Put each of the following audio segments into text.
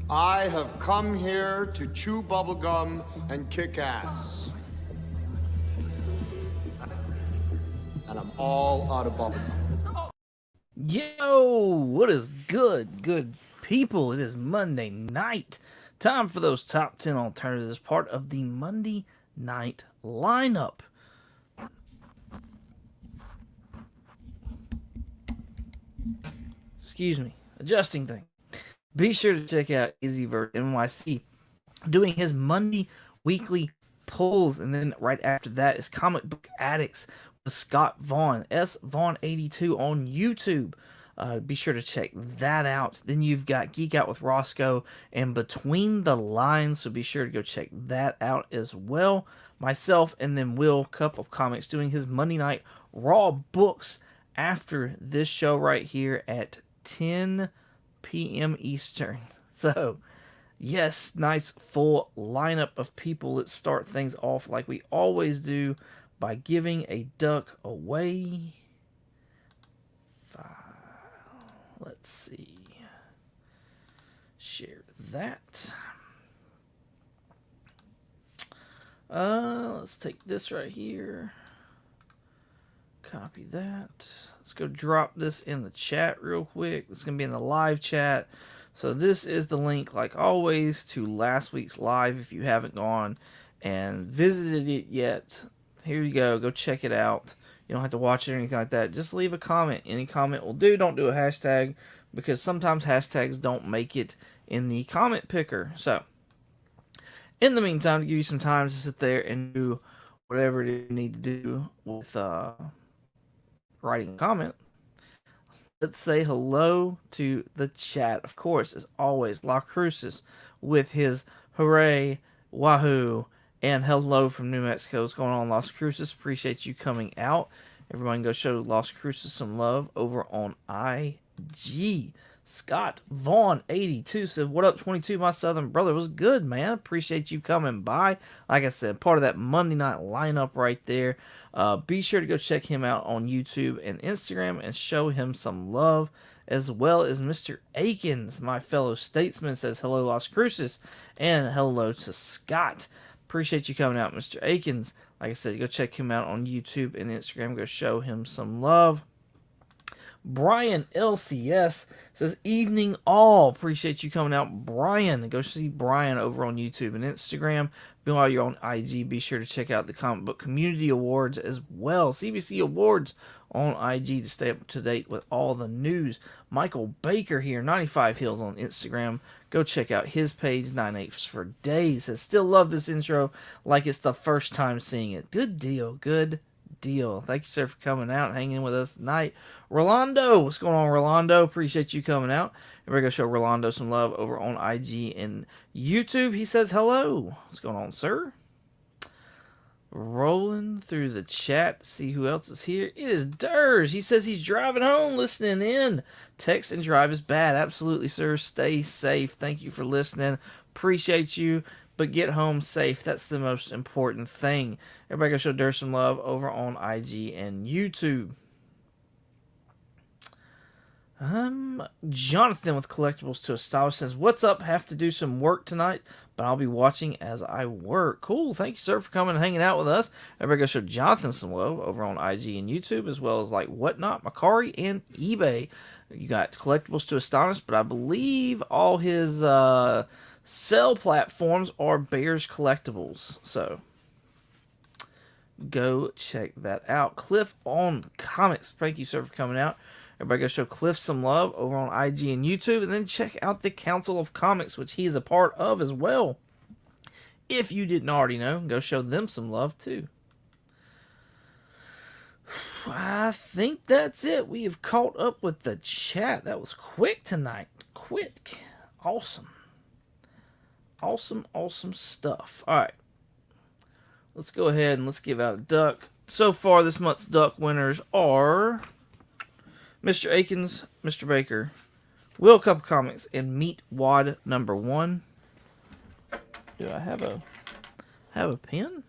I have come here to chew bubblegum and kick ass. And I'm all out of bubblegum. Yo, what is good people? It is Monday night. Time for those top 10 alternatives, part of the Monday night lineup. Excuse me, adjusting thing. Be sure to check out EasyVert NYC doing his Monday weekly polls, and then right after that is Comic Book Addicts with Scott Vaughn, S Vaughn82 on YouTube. Be sure to check that out. Then you've got Geek Out with Roscoe and Between the Lines, so be sure to go check that out as well. Myself and then Will Cup of Comics doing his Monday Night Raw books after this show right here at 10 p.m. Eastern. So, yes, nice full lineup of people. Let's start things off like we always do by giving a duck away. Let's see. Share that. Let's take this right here. Copy that. Let's go drop this in the chat real quick. It's going to be in the live chat. So this is the link, like always, to last week's live. If you haven't gone and visited it yet, here you go. Go check it out. You don't have to watch it or anything like that. Just leave a comment. Any comment will do. Don't do a hashtag, because sometimes hashtags don't make it in the comment picker. So, in the meantime, to give you some time to sit there and do whatever it is you need to do with writing a comment, let's say hello to the chat. Of course, as always, La Cruces with his hooray, wahoo, and hello from New Mexico. What's going on, Las Cruces? Appreciate you coming out. Everyone go show Las Cruces some love over on IG. Scott Vaughn 82 said, "What up, 22? My southern brother was good, man. Appreciate you coming by. Like I said, part of that Monday night lineup right there. Be sure to go check him out on YouTube and Instagram and show him some love." As well as Mr. Akins, my fellow statesman, says hello, Las Cruces, and hello to Scott. Appreciate you coming out, Mr. Akins. Like I said, go check him out on YouTube and Instagram. Go show him some love. Brian LCS says, "Evening all. Appreciate you coming out, Brian." Go see Brian over on YouTube and Instagram. While you're on IG, be sure to check out the Comic Book Community Awards as well. CBC Awards on IG to stay up to date with all the news. Michael Baker here, 95 Hills on Instagram. Go check out his page, 98 for Days. Says, "Still love this intro like it's the first time seeing it." Good deal, good deal. Thank you, sir, for coming out and hanging with us tonight. Rolando, what's going on, Rolando? Appreciate you coming out. We're going to show Rolando some love over on IG and YouTube. He says hello. What's going on, sir? Rolling through the chat to see who else is here. It is Durs. He says he's driving home, listening in. Text and drive is bad. Absolutely, sir. Stay safe. Thank you for listening. Appreciate you. But get home safe. That's the most important thing. Everybody go show Durs some love over on IG and YouTube. Jonathan with Collectibles to Establish says, "What's up? Have to do some work tonight, but I'll be watching as I work." Cool. Thank you, sir, for coming and hanging out with us. Everybody go show Jonathan some love over on IG and YouTube, as well as like Whatnot, Macari, and eBay. You got Collectibles to Astonish, but I believe all his sell platforms are Bears Collectibles. So go check that out. Cliff on Comics. Thank you, sir, for coming out. Everybody go show Cliff some love over on IG and YouTube, and then check out the Council of Comics, which he is a part of as well. If you didn't already know, go show them some love too. I think that's it. We have caught up with the chat. That was quick tonight. Quick. Awesome. Awesome stuff. Alright. Let's go ahead and let's give out a duck. So far, this month's duck winners are Mr. Akins, Mr. Baker, Will Cup Comics, and Meat Wad number 1. Do I have a pen?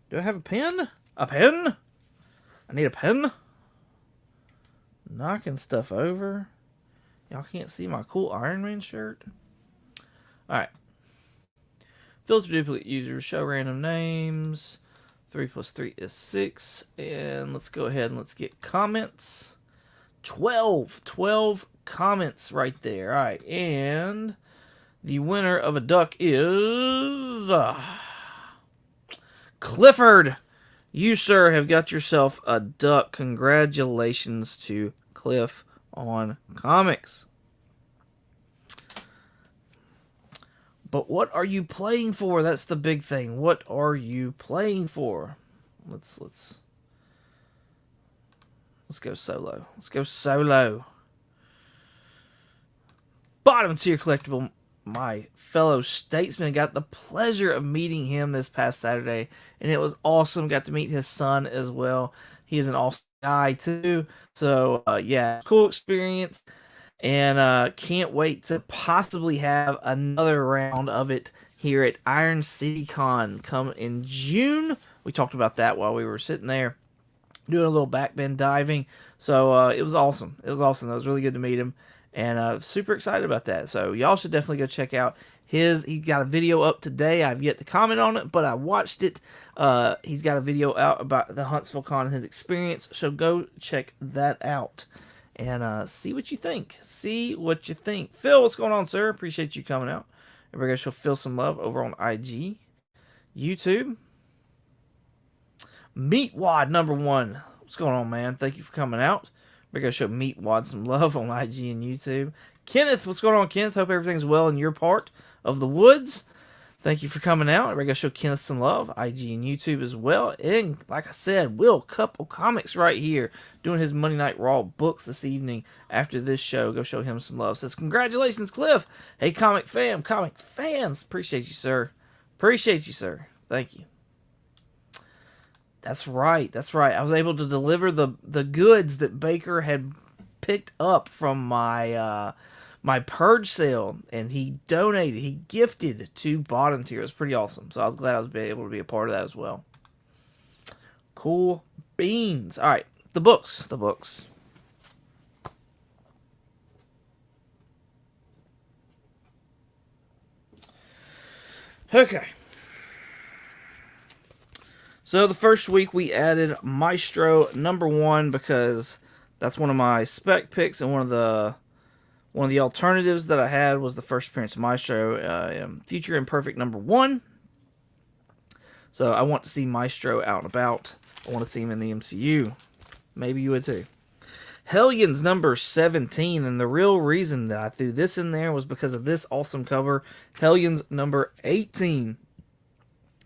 Do I have a pen? A pen? I need a pen. Knocking stuff over. Y'all can't see my cool Iron Man shirt. Alright. Filter duplicate users, show random names. 3 plus 3 is 6. And let's go ahead and let's get comments. 12 comments right there. Alright, and the winner of a duck is Clifford. You, sir, have got yourself a duck. Congratulations to Cliff on comics. But what are you playing for? That's the big thing. What are you playing for? Let's go solo. Let's go solo. Bottom tier collectible. My fellow statesman, got the pleasure of meeting him this past Saturday, and it was awesome. Got to meet his son as well. He is an awesome guy too. So yeah, cool experience, and can't wait to possibly have another round of it here at Iron City Con come in June. We talked about that while we were sitting there doing a little backbend diving. So it was awesome. It was awesome. It was really good to meet him. And super excited about that. So y'all should definitely go check out his. He's got a video up today. I've yet to comment on it, but I watched it. He's got a video out about the Huntsville Con and his experience. So go check that out and see what you think. See what you think. Phil, what's going on, sir? Appreciate you coming out. Everybody go show Phil some love over on IG, YouTube. Meatwad #1. What's going on, man? Thank you for coming out. We're going to show Meatwad some love on IG and YouTube. Kenneth, what's going on, Kenneth? Hope everything's well in your part of the woods. Thank you for coming out. We're going to show Kenneth some love, IG and YouTube as well. And like I said, Will Couple Comics right here doing his Monday Night Raw books this evening after this show. Go show him some love. Says, congratulations, Cliff. Hey, comic fans. Appreciate you, sir. Appreciate you, sir. Thank you. That's right. That's right. I was able to deliver the goods that Baker had picked up from my my purge sale, and he donated, he gifted to Bottom Tier. It was pretty awesome. So I was glad I was able to be a part of that as well. Cool beans. All right, the books. The books. Okay. So the first week we added Maestro #1 because that's one of my spec picks, and one of the alternatives that I had was the first appearance of Maestro, Future Imperfect #1. So I want to see Maestro out and about. I want to see him in the MCU. Maybe you would too. Hellions #17, and the real reason that I threw this in there was because of this awesome cover, Hellions #18.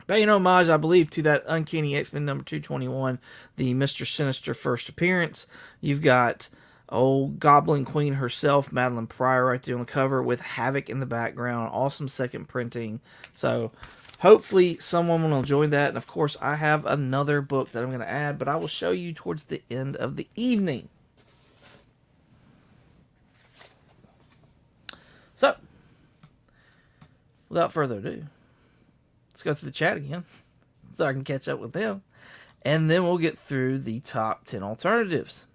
Paying homage, I believe, to that Uncanny X-Men #221, the Mr. Sinister first appearance. You've got old Goblin Queen herself, Madeline Pryor, right there on the cover with Havoc in the background. Awesome second printing. So hopefully someone will enjoy that. And of course, I have another book that I'm going to add, but I will show you towards the end of the evening. So, without further ado, let's go through the chat again so I can catch up with them. And then we'll get through the top 10 alternatives.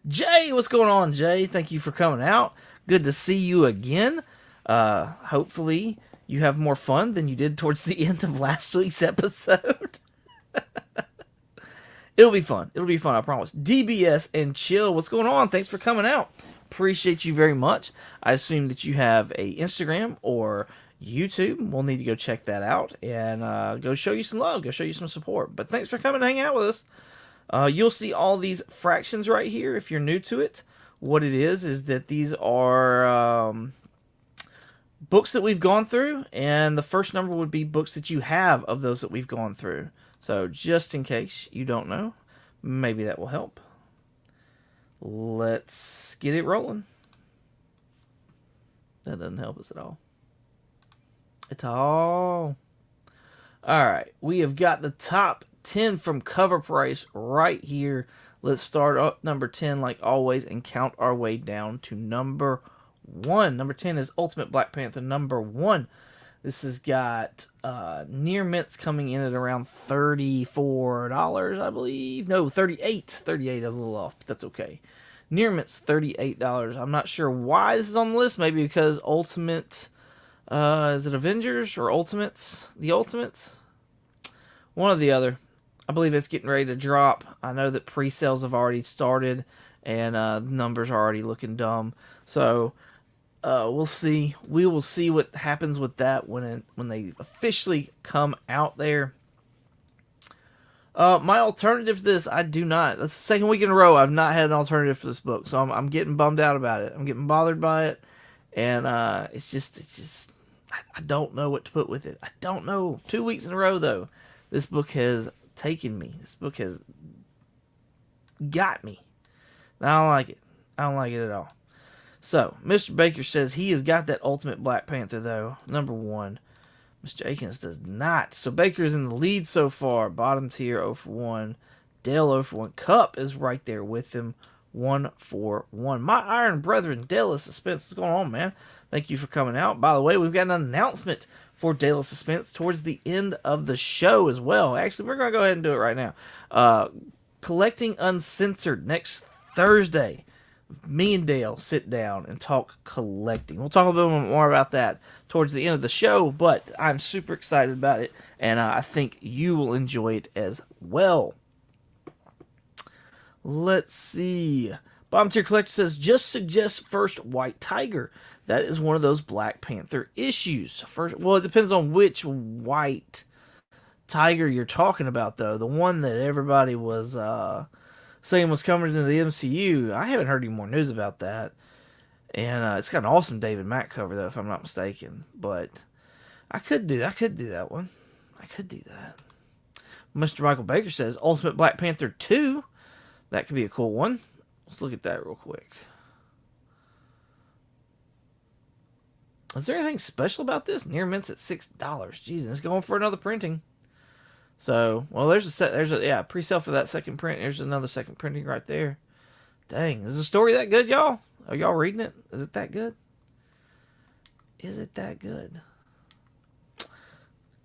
Jay, what's going on, Jay? Thank you for coming out. Good to see you again. Hopefully you have more fun than you did towards the end of last week's episode. It'll be fun. It'll be fun, I promise. DBS and Chill, what's going on? Thanks for coming out. Appreciate you very much. I assume that you have a Instagram or YouTube. We'll need to go check that out and go show you some love, go show you some support. But thanks for coming to hang out with us. You'll see all these fractions right here if you're new to it. What it is that these are books that we've gone through, and the first number would be books that you have of those that we've gone through. So just in case you don't know, maybe that will help. Let's get it rolling. That doesn't help us at all. Alright, we have got the top 10 from cover price right here. Let's start up number 10 like always and count our way down to number 1. Number 10 is Ultimate Black Panther #1. This has got near mints coming in at around $34, I believe. No, 38. 38, I was a little off, but that's okay. Near mints $38. I'm not sure why this is on the list. Maybe because Ultimate Is it Avengers or Ultimates? The Ultimates? One or the other. I believe it's getting ready to drop. I know that pre-sales have already started, and numbers are already looking dumb. So we'll see. We will see what happens with that when they officially come out there. My alternative to this, I do not. That's the second week in a row I've not had an alternative for this book, so I'm getting bummed out about it. I'm getting bothered by it, and it's just I don't know what to put with it. I don't know. 2 weeks in a row though, this book has taken me. This book has got me. I don't like it. I don't like it at all. So Mr. Baker says he has got that Ultimate Black Panther though, #1. Mr. Akins does not. So Baker's in the lead so far. Bottom tier 0 for 1. Dale 0 for 1. Cup is right there with him. 1 for 1. My Iron Brethren, Dale of Suspense. What's going on, man? Thank you for coming out. By the way, we've got an announcement for Dale of Suspense towards the end of the show as well. Actually, we're going to go ahead and do it right now. Collecting Uncensored next Thursday. Me and Dale sit down and talk collecting. We'll talk a little bit more about that towards the end of the show, but I'm super excited about it, and I think you will enjoy it as well. Let's see. Bottom Tier Collector says, just suggest First White Tiger. That is one of those Black Panther issues. Well, it depends on which White Tiger you're talking about, though. The one that everybody was saying was coming into the MCU. I haven't heard any more news about that. And it's got an awesome David Mack cover, though, if I'm not mistaken. But I could do that one. I could do that. Mr. Michael Baker says, Ultimate Black Panther 2. That could be a cool one. Let's look at that real quick. Is there anything special about this? Near mint's at $6. Jesus, it's going for another printing. So, well, there's a pre-sale for that second print. There's another second printing right there. Dang, is the story that good, y'all? Are y'all reading it? Is it that good? Is it that good?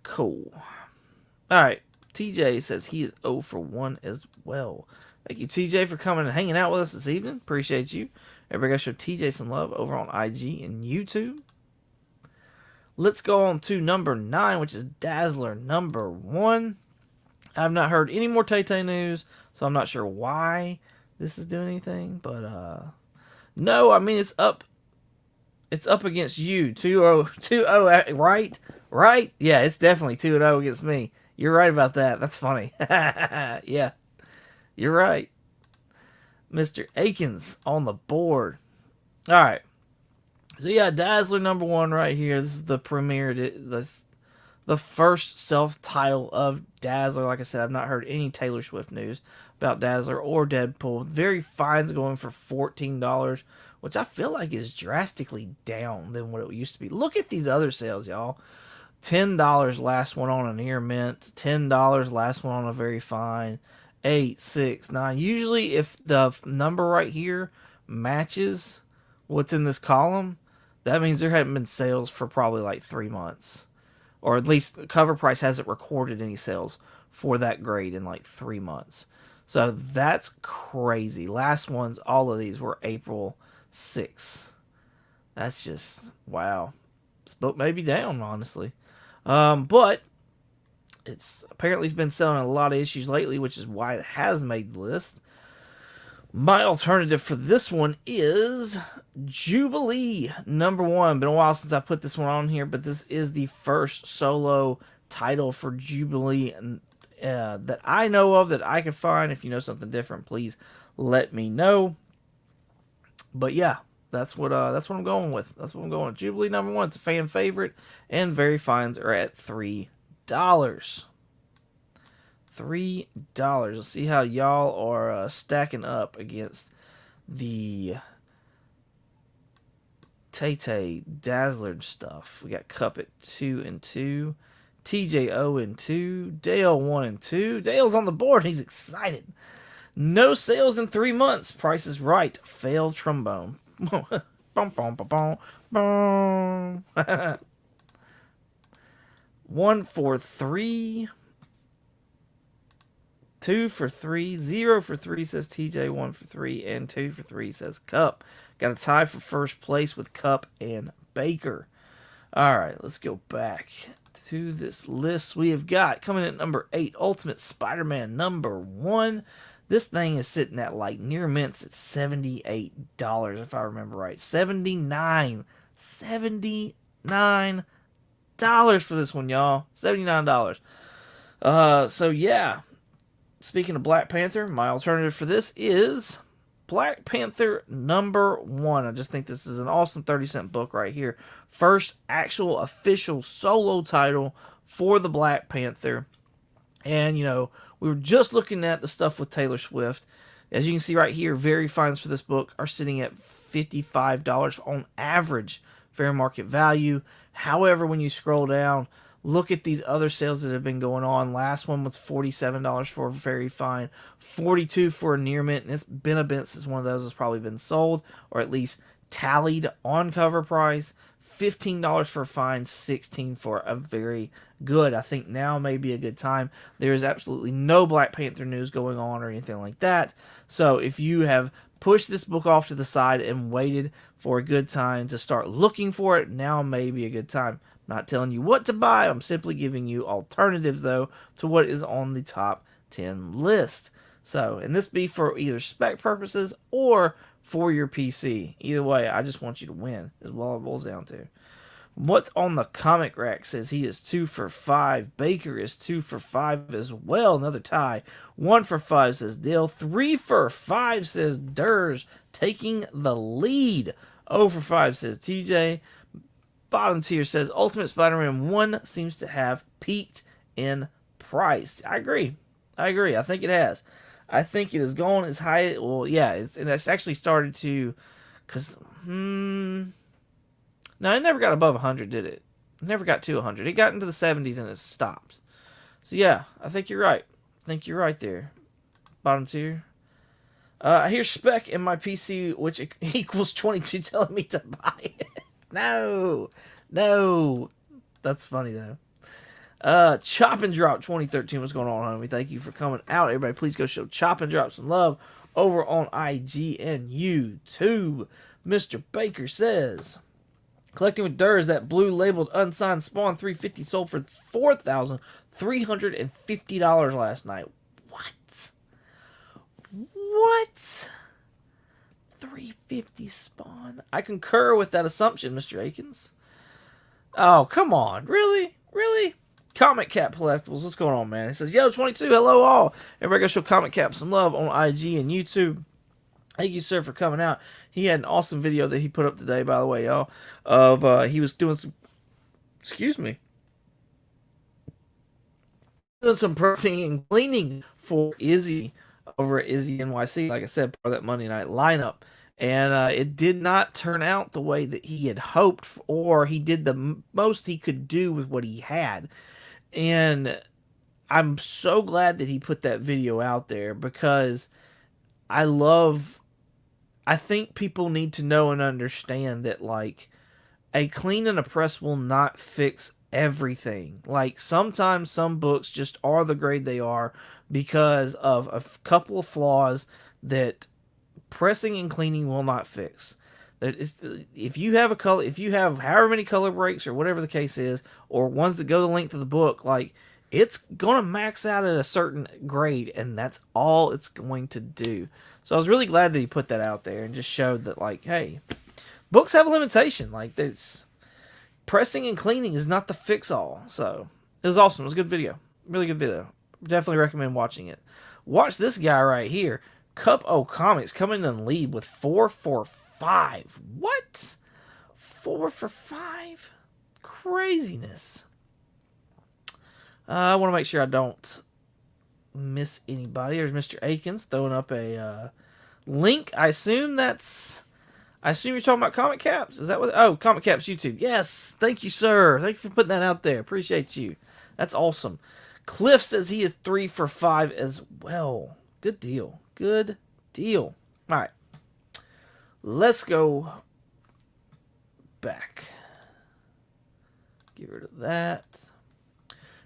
Cool. All right. TJ says he is 0 for 1 as well. Thank you, TJ, for coming and hanging out with us this evening. Appreciate you. Everybody got to show TJ some love over on IG and YouTube. Let's go on to number 9, which is Dazzler #1. I've not heard any more Tay-Tay news, so I'm not sure why this is doing anything. But no, I mean it's up. It's up against you 2-0, right? Right? Yeah, it's definitely 2-0 against me. You're right about that. That's funny. Yeah, you're right. Mr. Akins on the board. All right. So yeah, Dazzler #1 right here. This is the premiere, the first self-title of Dazzler. Like I said, I've not heard any Taylor Swift news about Dazzler or Deadpool. Very Fine's going for $14, which I feel like is drastically down than what it used to be. Look at these other sales, y'all. $10 last one on an Near Mint. $10 last one on a Very Fine. 8, 6, 9. Usually, if the number right here matches what's in this column, that means there haven't been sales for probably like 3 months. Or at least the cover price hasn't recorded any sales for that grade in like 3 months. So that's crazy. Last ones, all of these were April 6th. That's just, wow. This book may be down, honestly. But it's apparently been selling a lot of issues lately, which is why it has made the list. My alternative for this one is Jubilee #1. Been a while since I put this one on here, but this is the first solo title for Jubilee that I know of, that I can find. If you know something different, please let me know. But yeah, that's what I'm going with. That's what I'm going with. Jubilee #1. It's a fan favorite, and Very Fines are at $3. $3. Let's see how y'all are stacking up against the Tay-Tay Dazzler stuff. We got Cup at 2 and 2, TJ 0 and 2, Dale 1 and 2. Dale's on the board. He's excited. No sales in 3 months. Price is Right. Failed trombone. Bum, bum, bum, bum, bum. 1 for 3. 2 for 3, 0 for 3 says TJ, 1 for 3, and 2 for 3 says Cup. Got a tie for first place with Cup and Baker. All right, let's go back to this list. We have got coming in at number 8, Ultimate Spider-Man number 1. This thing is sitting at like near mints at $78, if I remember right. $79 for this one, y'all. $79. So yeah. Speaking of Black Panther, my alternative for this is Black Panther number 1. I just think this is an awesome 30-cent book right here. First actual official solo title for the Black Panther. And, you know, we were just looking at the stuff with Taylor Swift. As you can see right here, very fines for this book are sitting at $55 on average fair market value. However, when you scroll down, look at these other sales that have been going on. Last one was $47 for a very fine, $42 for a near mint, and it's been a bit since one of those has probably been sold, or at least tallied on cover price. $15 for a fine, $16 for a very good. I think now may be a good time. There is absolutely no Black Panther news going on or anything like that. So if you have pushed this book off to the side and waited for a good time to start looking for it, now may be a good time. I'm not telling you what to buy. I'm simply giving you alternatives, though, to what is on the top 10 list. So, and this be for either spec purposes or for your PC. Either way, I just want you to win, is what it boils down to. What's on the comic rack says he is 2 for 5. Baker is 2 for 5 as well. Another tie. 1 for 5 says Dale. 3 for 5 says Durs, taking the lead. 0 for 5 says TJ. Bottom tier says Ultimate Spider-Man 1 seems to have peaked in price. I agree. I think it has. I think it has gone as high. Well, yeah, it's actually started to, because no, it never got above 100, did it? It never got to 100. It got into the 70s and it stopped. So yeah, I think you're right. I think you're right there. Bottom tier. I hear spec in my PC, which equals 22, telling me to buy it. No. That's funny though. Chop and Drop 2013. What's going on, homie? Thank you for coming out. Everybody, please go show Chop and Drop some love over on IG and YouTube. Mr. Baker says, collecting with Durs, that blue labeled unsigned Spawn 350 sold for $4,350 last night. What? 350 Spawn. I concur with that assumption, Mr. Akins. Oh, come on. Really? Comic Cap Collectibles. What's going on, man? He says, yo, 22, hello all. Everybody go show Comic Cap some love on IG and YouTube. Thank you, sir, for coming out. He had an awesome video that he put up today, by the way, y'all, of he was doing some, doing some pressing and cleaning for Izzy over at Izzy NYC, like I said, part of that Monday night lineup. And it did not turn out the way that he had hoped, or he did the most he could do with what he had. And I'm so glad that he put that video out there, because I think people need to know and understand that, like, a clean and a press will not fix everything. Like, sometimes some books just are the grade they are because of a couple of flaws that pressing and cleaning will not fix. If you have however many color breaks or whatever the case is, or ones that go the length of the book, like, it's gonna max out at a certain grade, and that's all it's going to do. So I was really glad that he put that out there and just showed that, like, hey, books have a limitation. Like, there's pressing and cleaning is not the fix all. So it was awesome. It was a good video. Really good video. Definitely recommend watching it. Watch this guy right here. Cup O Comics coming in lead with 4 for 5. What? 4 for 5? Craziness. I want to make sure I don't miss anybody. There's Mr. Akins throwing up a link. I assume you're talking about Comic Caps. Is that what? Oh, Comic Caps YouTube. Yes. Thank you, sir. Thank you for putting that out there. Appreciate you. That's awesome. Cliff says he is 3 for 5 as well. Good deal. Good deal. All right. Let's go back. Get rid of that.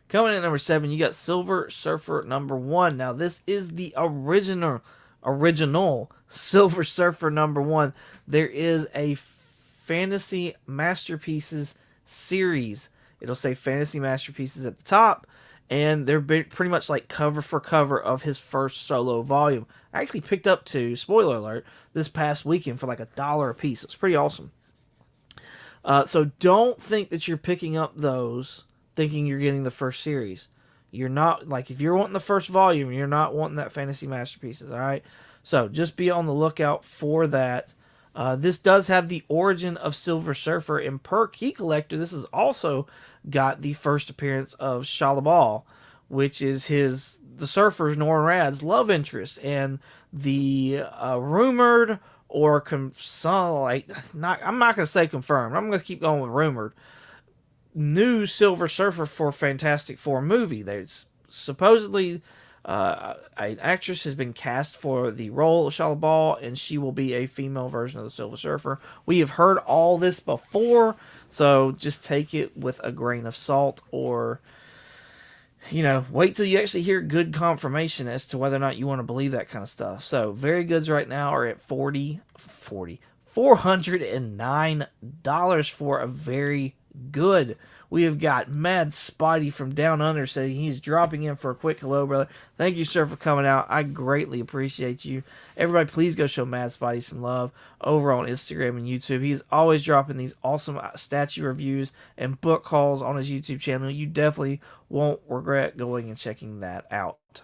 Coming in at number 7, you got Silver Surfer number 1. Now, this is the original Silver Surfer number 1. There is a Fantasy Masterpieces series. It'll say Fantasy Masterpieces at the top, and they're pretty much like cover for cover of his first solo volume. I actually picked up two, spoiler alert, this past weekend for like $1 a piece. It's pretty awesome. So don't think that you're picking up those thinking you're getting the first series. You're not, like, if you're wanting the first volume, you're not wanting that Fantasy Masterpieces, all right? So just be on the lookout for that. This does have the origin of Silver Surfer, and per Key Collector, this has also got the first appearance of Shalla-Bal, which is the Surfer's, Norrin Radd's love interest, and the rumored or I'm not gonna say confirmed. I'm gonna keep going with rumored new Silver Surfer for Fantastic Four movie. There's supposedly an actress has been cast for the role of Shalla-Bal, and she will be a female version of the Silver Surfer. We have heard all this before, so just take it with a grain of salt, or wait till you actually hear good confirmation as to whether or not you want to believe that kind of stuff. So Very Goods right now are at $409 for a Very Good. We have got Mad Spidey from Down Under saying he's dropping in for a quick hello, brother. Thank you, sir, for coming out. I greatly appreciate you. Everybody, please go show Mad Spidey some love over on Instagram and YouTube. He's always dropping these awesome statue reviews and book hauls on his YouTube channel. You definitely won't regret going and checking that out.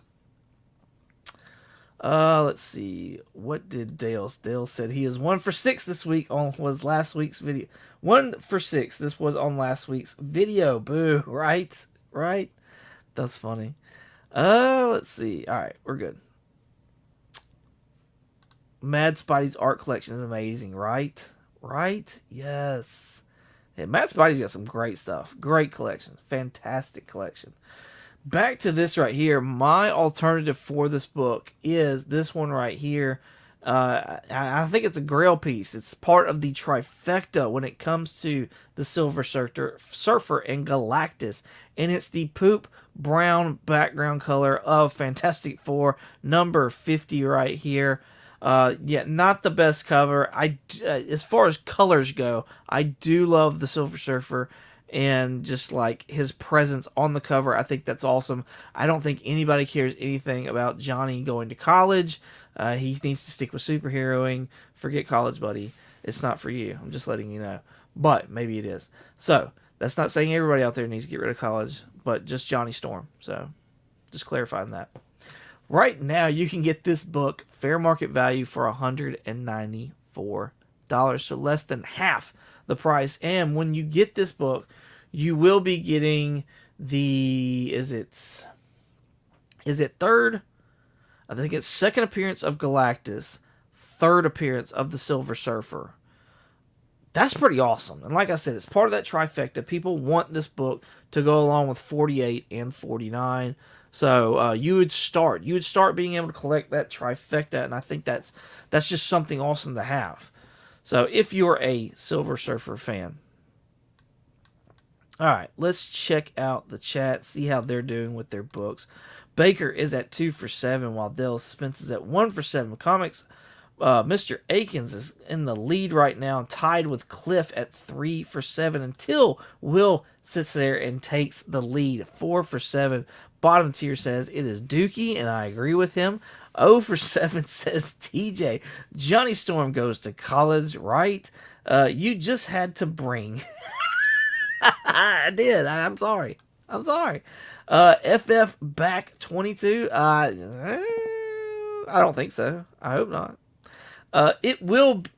Let's see. What did Dale said he is 1 for 6 this week was last week's video. 1 for 6. This was on last week's video. Boo. Right? That's funny. Let's see. All right, we're good. Mad Spidey's art collection is amazing, right? Yes. Yeah, Mad Spidey's got some great stuff. Great collection. Fantastic collection. Back to this right here. My alternative for this book is this one right here. I think it's a Grail piece. It's part of the trifecta when it comes to the Silver Surfer and Galactus. And it's the poop brown background color of Fantastic Four number 50 right here. Not the best cover. As far as colors go, I do love the Silver Surfer. And just like his presence on the cover, I think that's awesome. I don't think anybody cares anything about Johnny going to college. He needs to stick with superheroing. Forget college, buddy. It's not for you. I'm just letting you know. But maybe it is. So that's not saying everybody out there needs to get rid of college, but just Johnny Storm. So just clarifying that. Right now, you can get this book fair market value for $194, so less than half the price. And when you get this book, you will be getting the is it third? I think it's second appearance of Galactus, third appearance of the Silver Surfer. That's pretty awesome. And like I said, it's part of that trifecta. People want this book to go along with 48 and 49. So you would start being able to collect that trifecta, and I think that's just something awesome to have. So if you're a Silver Surfer fan. All right, let's check out the chat, see how they're doing with their books. Baker is at 2 for 7, while Dale Spence is at 1 for 7. Comics, Mr. Akins is in the lead right now, tied with Cliff at 3 for 7, until Will sits there and takes the lead, 4 for 7. Bottom tier says it is Dookie, and I agree with him. 0 for 7 says TJ. Johnny Storm goes to college, right? You just had to bring. I did. I'm sorry. FF back 22. I don't think so. I hope not. It would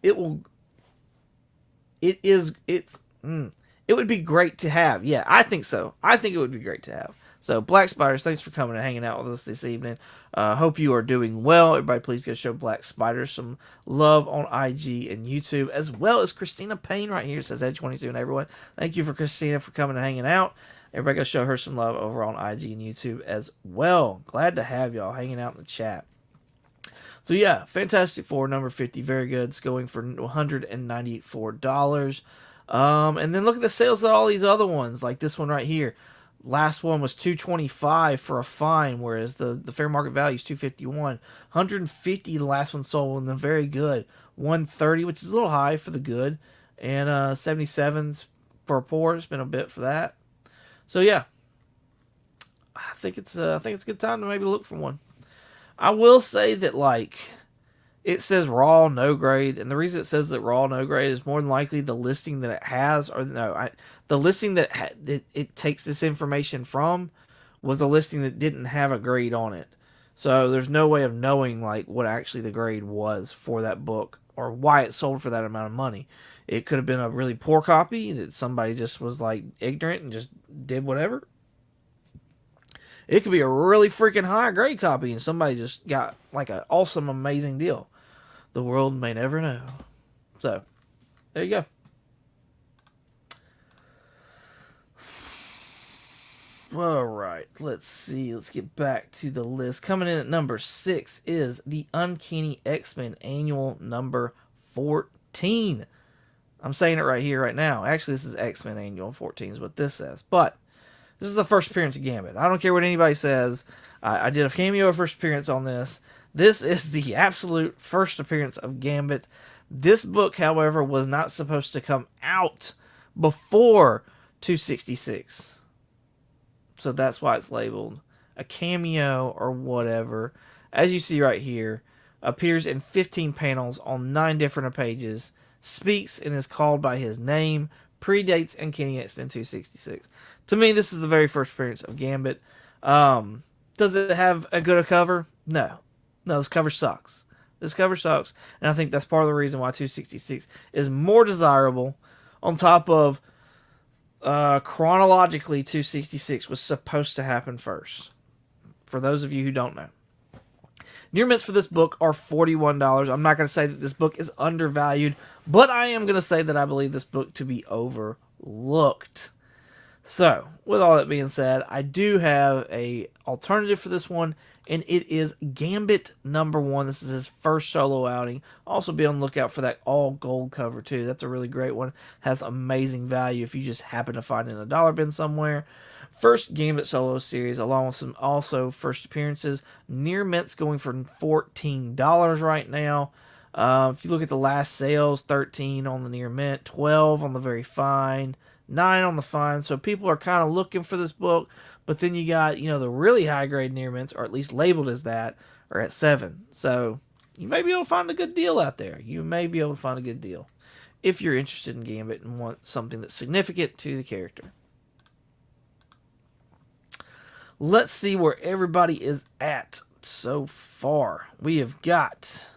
be great to have. Yeah, I think so. I think it would be great to have. So, Black Spiders, thanks for coming and hanging out with us this evening. Hope you are doing well. Everybody, please go show Black Spiders some love on IG and YouTube, as well as Christina Payne right here, says Ed22 and everyone. Thank you for Christina for coming and hanging out. Everybody go show her some love over on IG and YouTube as well. Glad to have y'all hanging out in the chat. So, yeah, Fantastic Four, number 50, Very Good. It's going for $194. And then look at the sales of all these other ones, like this one right here. Last one was $225 for a fine, whereas the fair market value is $251. $150 the last one sold, and the Very Good $130, which is a little high for the good, and 77's report. It's been a bit for that. So yeah, I think it's a good time to maybe look for one. I will say that like it says raw no grade, and the reason it says that raw no grade is more than likely the listing that it has, or no, the listing that it takes this information from was a listing that didn't have a grade on it. So there's no way of knowing like what actually the grade was for that book or why it sold for that amount of money. It could have been a really poor copy that somebody just was like ignorant and just did whatever. It could be a really freaking high grade copy and somebody just got like an awesome, amazing deal. The world may never know. So, there you go. Alright, let's see. Let's get back to the list. Coming in at number 6 is the Uncanny X-Men Annual number 14. I'm saying it right here, right now. Actually, this is X-Men Annual 14 is what this says. But this is the first appearance of Gambit. I don't care what anybody says. I did a cameo first appearance on this. This is the absolute first appearance of Gambit. This book, however, was not supposed to come out before 266. So that's why it's labeled a cameo or whatever. As you see right here, appears in 15 panels on 9 different pages, speaks and is called by his name, predates Uncanny X-Men 266. To me, this is the very first appearance of Gambit. Does it have a good cover? No. No, this cover sucks. This cover sucks, and I think that's part of the reason why 266 is more desirable, on top of chronologically 266 was supposed to happen first. For those of you who don't know. Near mints for this book are $41. I'm not going to say that this book is undervalued, but I am going to say that I believe this book to be overlooked. So, with all that being said, I do have a alternative for this one, and it is Gambit number 1. This is his first solo outing. Also be on the lookout for that all gold cover too. That's a really great one. Has amazing value if you just happen to find it in a dollar bin somewhere. First Gambit solo series, along with some also first appearances. Near mint's going for $14 right now. If you look at the last sales, 13 on the near mint, 12 on the very fine, 9 on the fine. So people are kind of looking for this book. But then you got, the really high grade near mints, or at least labeled as that, are at 7. So you may be able to find a good deal out there. You may be able to find a good deal if you're interested in Gambit and want something that's significant to the character. Let's see where everybody is at so far. We have got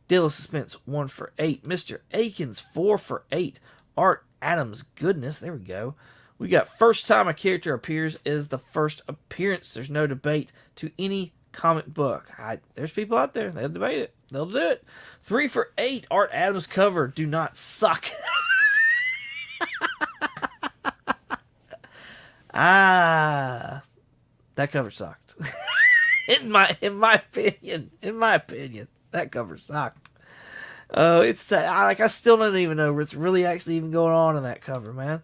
Deal of Suspense 1 for 8. Mr. Akins 4 for 8. Art Adams, goodness, there we go. We got first time a character appears is the first appearance. There's no debate to any comic book. There's people out there. They'll debate it. They'll do it. 3 for 8. Art Adams cover. Do not suck. That cover sucked. in my opinion, that cover sucked. It's I still don't even know what's really actually even going on in that cover, man.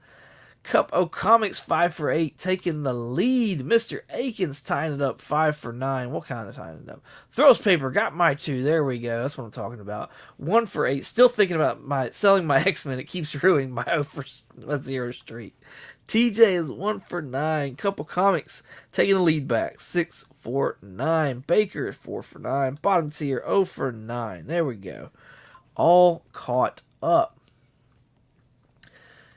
Cup O Comics 5 for 8 taking the lead. Mr. Akins tying it up 5 for 9. What kind of tying it up? Throws paper got my 2. There we go. That's what I'm talking about. 1 for 8. Still thinking about selling my X-Men. It keeps ruining my 0 for 0 streak. TJ is 1 for 9. Couple Comics taking the lead back. 6 for 9. Baker is 4 for 9. Bottom tier 0 for 9. There we go. All caught up.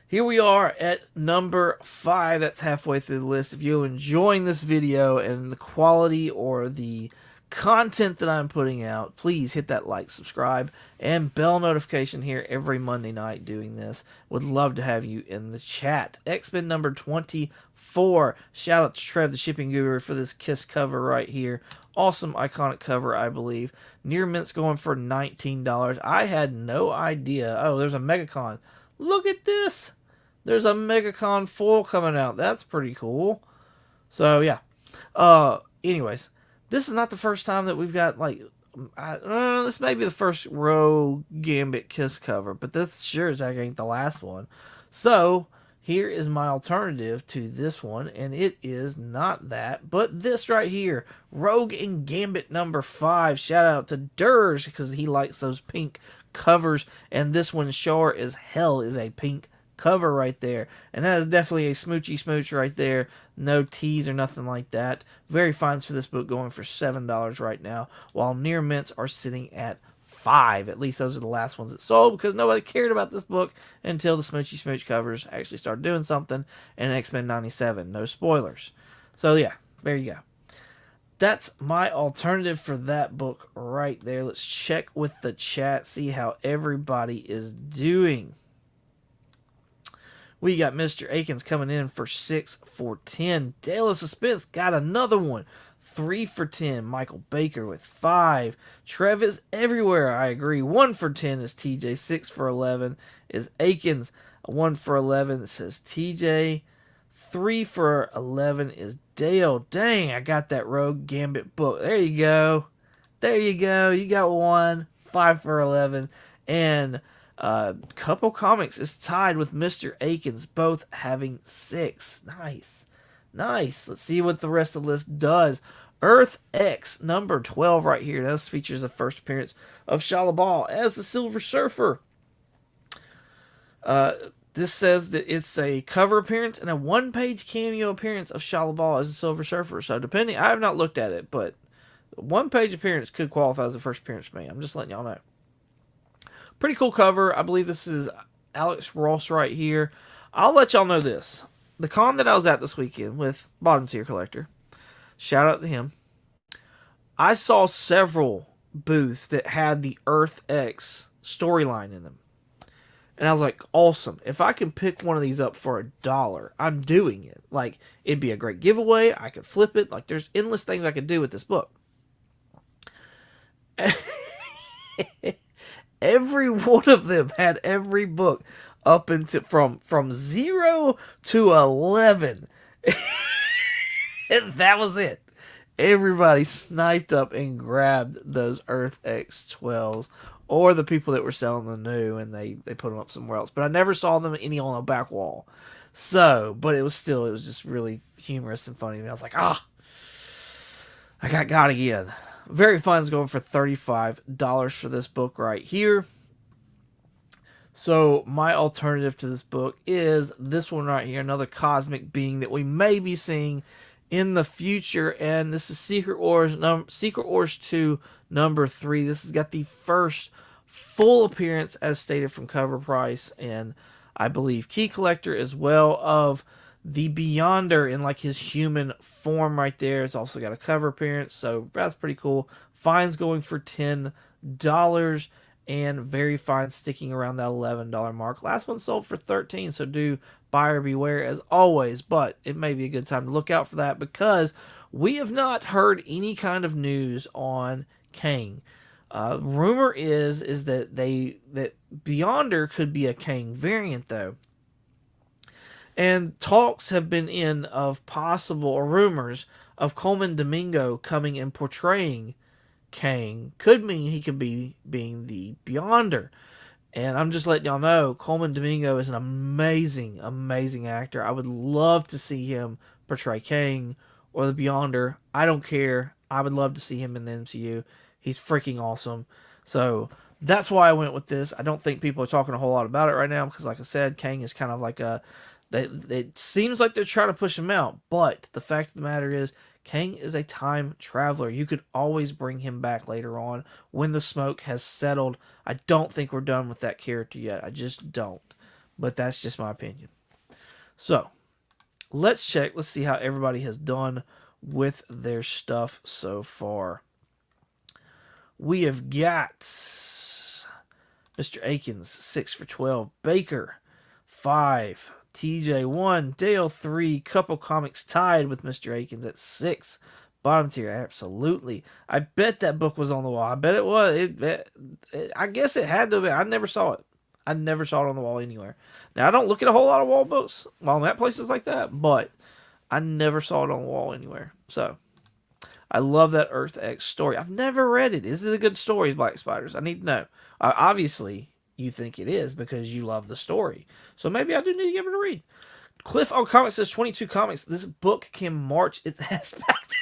Here we are at number 5. That's halfway through the list. If you're enjoying this video and the quality or the content that I'm putting out, please hit that like, subscribe, and bell notification here every Monday night doing this. Would love to have you in the chat. X-Men number 24. Shout out to Trev, the shipping guru, for this Kiss cover right here. Awesome, iconic cover, I believe. Near mint's going for $19. I had no idea. Oh, there's a Megacon. Look at this. There's a Megacon foil coming out. That's pretty cool. So, yeah. Anyways, this is not the first time that we've got, this may be the first Rogue Gambit Kiss cover, but this sure as heck ain't the last one. So, here is my alternative to this one, and it is not that, but this right here. Rogue and Gambit number 5. Shout out to Durge, because he likes those pink covers, and this one sure as hell is a pink cover right there. And that is definitely a smoochy smooch right there. No tease or nothing like that. Very fines for this book, going for $7 right now, while near mints are sitting at $5. At least those are the last ones that sold, because nobody cared about this book until the smoochy smooch covers actually started doing something. And X-Men 97, no spoilers. So yeah, there you go. That's my alternative for that book right there. Let's check with the chat, see how everybody is doing. We got Mr. Akins coming in for 6 for 10. Dale of Suspense got another one. 3 for 10. Michael Baker with 5. Trev is everywhere. I agree. 1 for 10 is TJ. 6 for 11 is Akins. 1 for 11 it says TJ. 3 for 11 is Dale. Dang, I got that Rogue Gambit book. There you go. There you go. You got 1. 5 for 11. And Couple Comics is tied with Mr. Akins, both having 6. Nice. Nice. Let's see what the rest of the list does. Earth X, number 12 right here. This features the first appearance of Shia LaBeouf as the Silver Surfer. This says that it's a cover appearance and a one-page cameo appearance of Shia LaBeouf as the Silver Surfer. So depending, I have not looked at it, but one-page appearance could qualify as the first appearance for me. I'm just letting y'all know. Pretty cool cover. I believe this is Alex Ross right here. I'll let y'all know this. The con that I was at this weekend with Bottom Tier Collector, shout out to him, I saw several booths that had the Earth X storyline in them. And I was like, awesome. If I can pick one of these up for $1, I'm doing it. Like, it'd be a great giveaway. I could flip it. Like, there's endless things I could do with this book. Every one of them had every book up into from 0 to 11. And that was it. Everybody sniped up and grabbed those Earth X 12s, or the people that were selling the new, and they put them up somewhere else. But I never saw them any on the back wall. So, but it was just really humorous and funny. And I was like, I got again. Very Fine's going for $35 for this book right here. So my alternative to this book is this one right here, another cosmic being that we may be seeing in the future, and this is Secret Wars 2 number 3. This has got the first full appearance as stated from cover price, and I believe key collector as well, of the Beyonder in like his human form right there. It's also got a cover appearance, so that's pretty cool. Fine's going for $10, and Very Fine sticking around that $11 mark. Last one sold for $13, so do buyer beware as always, but it may be a good time to look out for that, because we have not heard any kind of news on Kang. Rumor is that Beyonder could be a Kang variant though. And talks have been in of possible, or rumors of Coleman Domingo coming and portraying Kang. Could mean he could be being the Beyonder. And I'm just letting y'all know, Coleman Domingo is an amazing, amazing actor. I would love to see him portray Kang or the Beyonder. I don't care. I would love to see him in the MCU. He's freaking awesome. So that's why I went with this. I don't think people are talking a whole lot about it right now, because like I said, Kang is kind of like it seems like they're trying to push him out, but the fact of the matter is, Kang is a time traveler. You could always bring him back later on when the smoke has settled. I don't think we're done with that character yet. I just don't. But that's just my opinion. So, let's check. Let's see how everybody has done with their stuff so far. We have got Mr. Akins, 6 for 12. Baker, 5. TJ 1, Dale 3, Couple Comics tied with Mr. Akins at 6. Bottom tier, absolutely. I bet that book was on the wall. I bet it was. I guess it had to be. I never saw it. I never saw it on the wall anywhere. Now, I don't look at a whole lot of wall books while I'm at places like that, but I never saw it on the wall anywhere. So, I love that Earth X story. I've never read it. Is it a good story, Black Spiders? I need to know. Obviously, you think it is because you love the story. So maybe I do need to give it a read. Cliff on Comics says 22 comics. This book can march its ass back to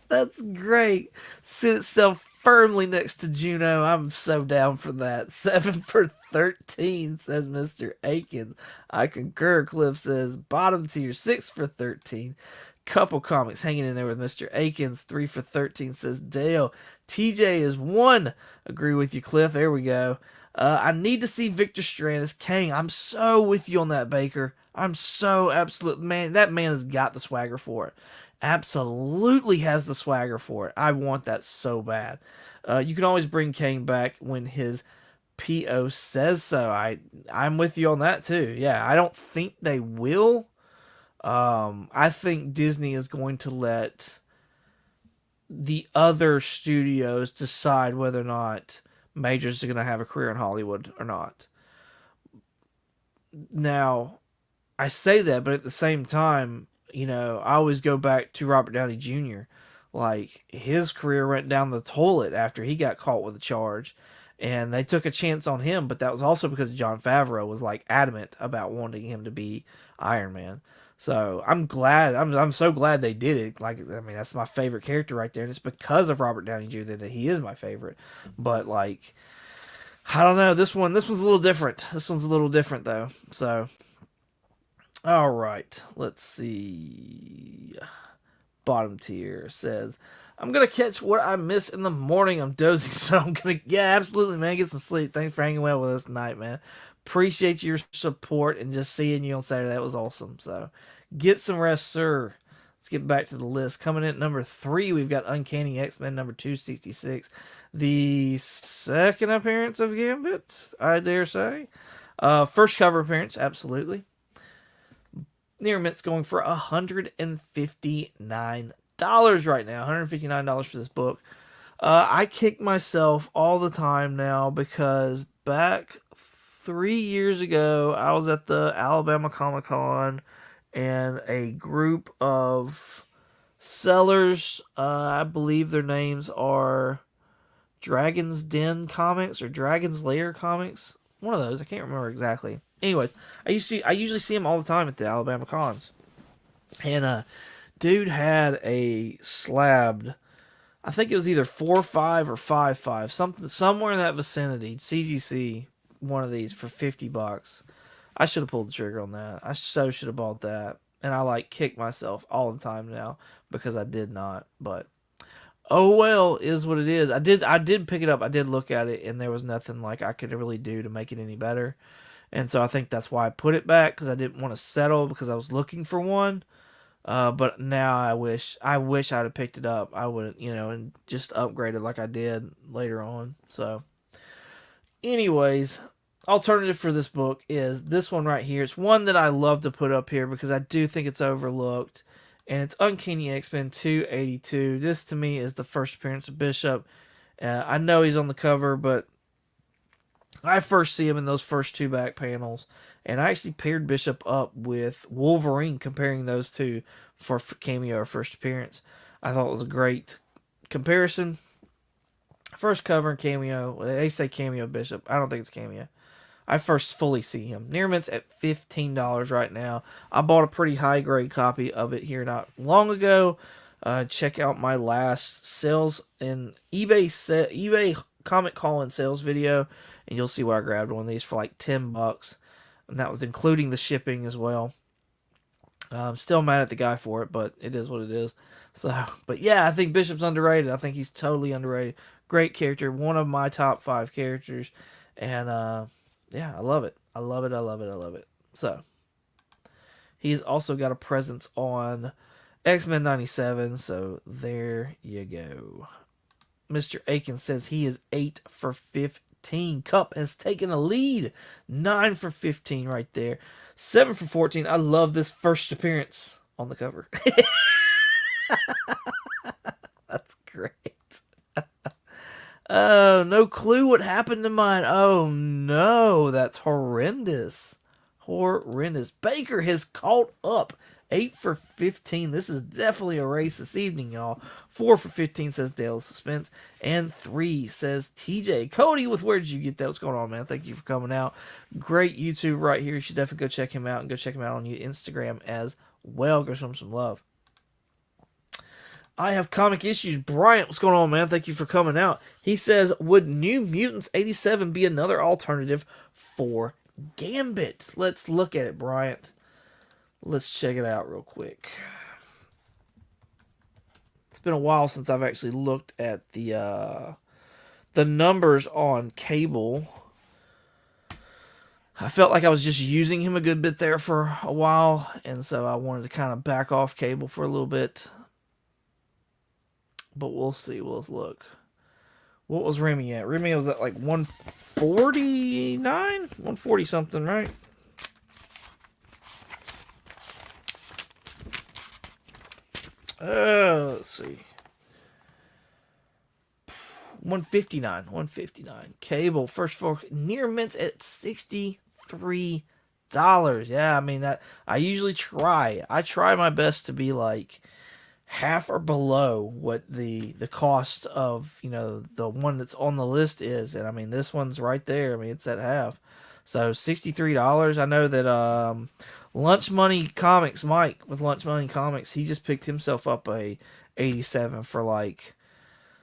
That's great. Sit itself firmly next to Juno. I'm so down for that. 7 for 13, says Mr. Akins. I concur. Cliff says bottom tier, 6 for 13. Couple comics hanging in there with Mr. Akins. 3 for 13, says Dale. TJ is 1. Agree with you, Cliff. There we go. I need to see Victor Strand as Kang. I'm so with you on that, Baker. I'm so absolute man. That man has got the swagger for it. Absolutely has the swagger for it. I want that so bad. You can always bring Kang back when his PO says so. I'm with you on that too. Yeah, I don't think they will. I think Disney is going to let the other studios decide whether or not Majors is going to have a career in Hollywood or not. Now, I say that, but at the same time, I always go back to Robert Downey Jr. Like, his career went down the toilet after he got caught with a charge, and they took a chance on him, but that was also because Jon Favreau was, like, adamant about wanting him to be Iron Man. So I'm glad. I'm so glad they did it. Like, I mean, that's my favorite character right there, and it's because of Robert Downey Jr. that he is my favorite. But like, I don't know. This one's a little different. This one's a little different though. So, all right, let's see. Bottom tier says, I'm gonna catch what I miss in the morning. I'm dozing, so I'm gonna absolutely, man, get some sleep. Thanks for hanging well with us tonight, man. Appreciate your support and just seeing you on Saturday. That was awesome. So get some rest, sir. Let's get back to the list. Coming in at number 3, we've got Uncanny X-Men number 266. The second appearance of Gambit, I dare say. First cover appearance, absolutely. Near Mint's going for $159 right now. $159 for this book. I kick myself all the time now because back 3 years ago, I was at the Alabama Comic Con, and a group of sellers, I believe their names are Dragon's Den Comics or Dragon's Lair Comics. One of those, I can't remember exactly. Anyways, I usually see them all the time at the Alabama Cons, and dude had a slabbed, I think it was either 4.5 or 5.5, something somewhere in that vicinity. CGC. One of these for $50. I should have pulled the trigger on that. I so should have bought that. And I like kick myself all the time now because I did not. But oh well, is what it is. I did pick it up. I did look at it, and there was nothing like I could really do to make it any better. And so I think that's why I put it back, because I didn't want to settle because I was looking for one. But now I wish I'd have picked it up. I would, and just upgraded like I did later on. So anyways, alternative for this book is this one right here. It's one that I love to put up here because I do think it's overlooked, and it's Uncanny X-Men 282. This to me is the first appearance of Bishop. I know he's on the cover, but I first see him in those first 2 back panels, and I actually paired Bishop up with Wolverine, comparing those two for cameo or first appearance. I thought it was a great comparison. First cover and cameo. They say cameo Bishop. I don't think it's cameo. I first fully see him. Near Mint's at $15 right now. I bought a pretty high grade copy of it here not long ago. Check out my last sales in eBay Comic Call-in sales video, and you'll see where I grabbed one of these for like $10, and that was including the shipping as well. I'm still mad at the guy for it, but it is what it is. So, but yeah, I think Bishop's underrated. I think he's totally underrated. Great character, one of my top 5 characters, and yeah, I love it. I love it. I love it. I love it. So, he's also got a presence on X-Men 97, so there you go. Mr. Aiken says he is 8 for 15. Cup has taken the lead. 9 for 15 right there. 7 for 14. I love this first appearance on the cover. That's great. Oh, no clue what happened to mine. Oh, no. That's horrendous. Horrendous. Baker has caught up. 8 for 15. This is definitely a race this evening, y'all. 4 for 15 says Dale Suspense. And 3 says TJ. Cody with Where Did You Get That? What's going on, man? Thank you for coming out. Great YouTube right here. You should definitely go check him out. And go check him out on Instagram as well. Go show him some love. I have comic issues. Bryant, what's going on, man? Thank you for coming out. He says, would New Mutants 87 be another alternative for Gambit? Let's look at it, Bryant. Let's check it out real quick. It's been a while since I've actually looked at the numbers on Cable. I felt like I was just using him a good bit there for a while, and so I wanted to kind of back off Cable for a little bit. But we'll see. We'll look. What was Remy at? Remy was at like 149? 140 something, right? Let's see. 159. 159. Cable, first four. Near mints at $63. Yeah, I mean, that I usually try. I try my best to be like half or below what the cost of, you know, the one that's on the list is. And I mean, this one's right there. I mean, it's at half. So $63. I know that Lunch Money Comics, Mike with Lunch Money Comics, he just picked himself up a 87 for like